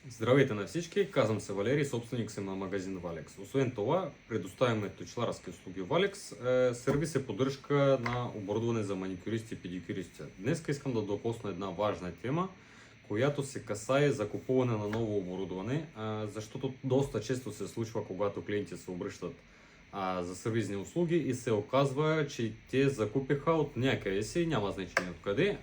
Здравейте на всички, казвам се Валерий, собственик съм на магазин Valex. Освен това, предоставяме точиларски услуги Valex, сервис и поддръжка на оборудване за маникюристи и педикюристи. Днес искам да докосна една важна тема, която се касае за купуване на ново оборудване, защото доста често се случва, когато клиенти се обръщат за сервизни услуги и се оказва, че те закупиха от някъде си, няма значение откъде,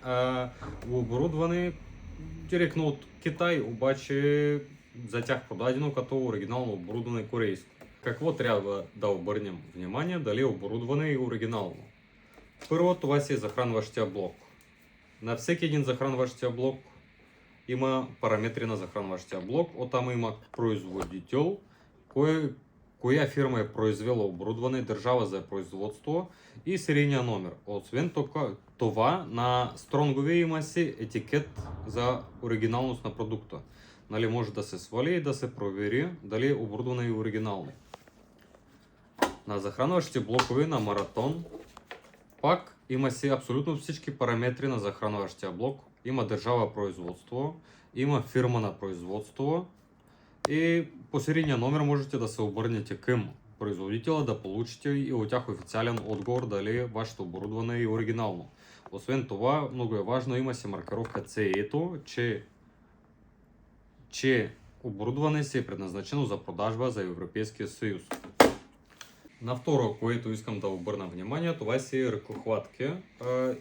оборудване директно от Китай, обаче за тях продадено като оригинално оборудване корейско. Какво трябва да обърнем внимание, дали е оборудване и оригинално? Първо, това си е захранващия блок. На всеки един захранващия блок има параметри на захранващия блок. Оттам има производител, коя фирма е произвела оборудване, държава за производство и серийния номер. Освен това, на стронгове има си етикет за оригиналност на продукта. Нали, може да се свали и да се провери дали оборудване е оригинално. На захранващите блокове на Маратон пак има си абсолютно всички параметри на захранващия блок. Има държава производство, има фирма на производство и по серийния номер можете да се обърнете към производителя, да получите и от тях официален отговор дали вашето оборудване е оригинално. Освен това, много е важно, има си маркировка CE, че оборудване си е предназначено за продажба за Европейския съюз. На второ, което искам да обърна внимание, това си ръкохватки.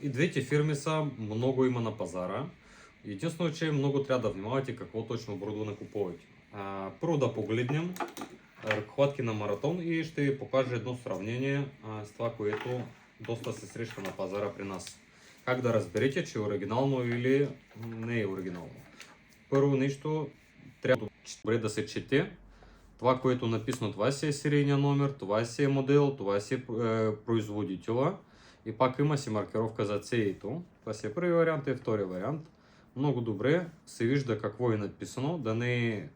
И двете фирми са, много има на пазара. Единствено, че много трябва да внимавате какво точно оборудване купувате. Първо да погледнем ръкохватки на Маратон и ще ви покажа едно сравнение с това, което доста се среща на пазара при нас. Как да разберете, че е оригинално или не е оригинално. Първо нещо, трябва добре да се чете. Това, което е написано, това си е серийния номер, това си е модел, това си е производителя. И пак има си маркировка за CE-то. Това си е първи вариант и втори вариант. Много добре се вижда какво е написано, да не е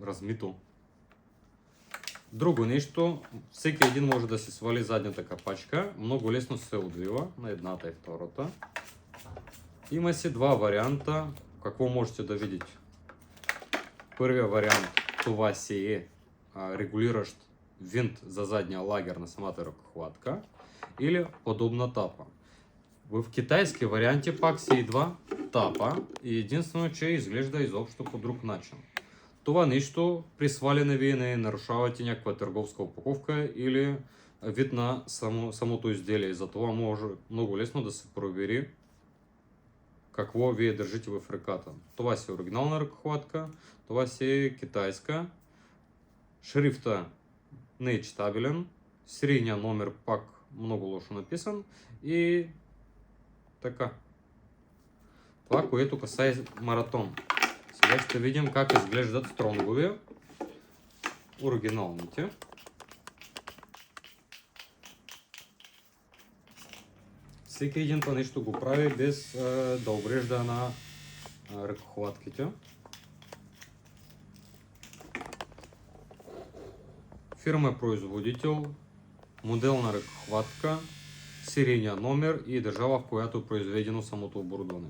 размито. Друго нещо, всеки един може да си свали задната капачка. Много лесно се отвива на едната и втората. Има си два варианта, какво можете да видите. Първия вариант, това си е регулиращ винт за задния лагер на самата ръкохватка или подобна тапа. В китайски варианти пак си идва тапа и единствено, че изглежда изобщо по друг начин. Това нещо при сваляне вие не нарушавате някаква търговска упаковка или вид на самото изделие. Затова може много лесно да се провери какво вие държите в ръката. Това си е оригинална ръкохватка, това си е китайска. Шрифта не е читабелен, серийния номер пак много лошо написан и така. Това, което касае Маратон. Сега ще видим как изглеждат стронгове, оригиналните. Всеки един това нещо го прави без да обрежда на ръкохватките. Фирма производител, модел на ръкохватка, серийния номер и държава, в която е произведено самото оборудване.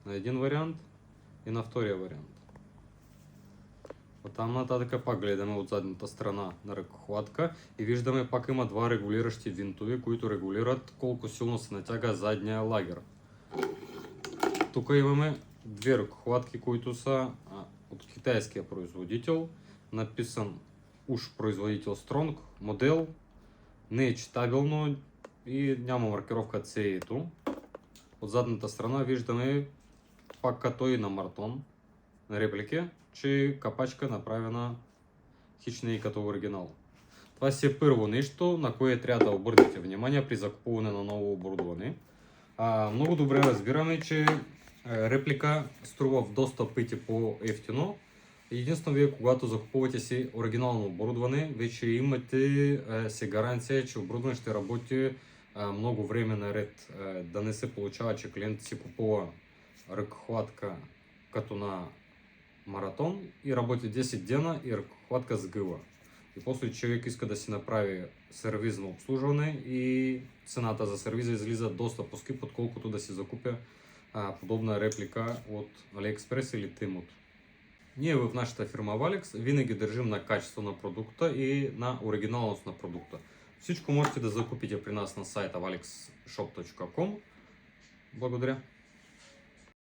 На един вариант и на втория вариант. Оттам нататък пак гледаме от задната страна на ръкохватка и виждаме пак има два регулиращи винтове, които регулират колко силно се натяга задния лагер. Тук имаме две ръкохватки, които са от китайския производител, написан уж производител Strong, модел, не е читабелно и няма маркировка CE-то. От задната страна виждаме пак като и на Маратон, на реплики, че капачка е направена хич не и като оригинал. Това си е първо нещо, на кое трябва да обърнете внимание при закупуване на ново оборудване. Много добре разбираме, че реплика струва в доста пъти по-ефтино. Единствено вие, когато закупувате си оригинално оборудване, вече имате си гаранция, че оборудване ще работи много време наред. Да не се получава, че клиент си купува ръкохватка като на Маратон и работи 10 дена и ръкохватка сгъва. И после човек иска да си направи сервизно обслужване и цената за сервиза излиза доста по-скъпо, отколкото да си закупя подобна реплика от AliExpress или Tmall. Ние в нашата фирма Valex винаги държим на качество на продукта и на оригиналност на продукта. Всичко можете да закупите при нас на сайта valexshop.com. Благодаря.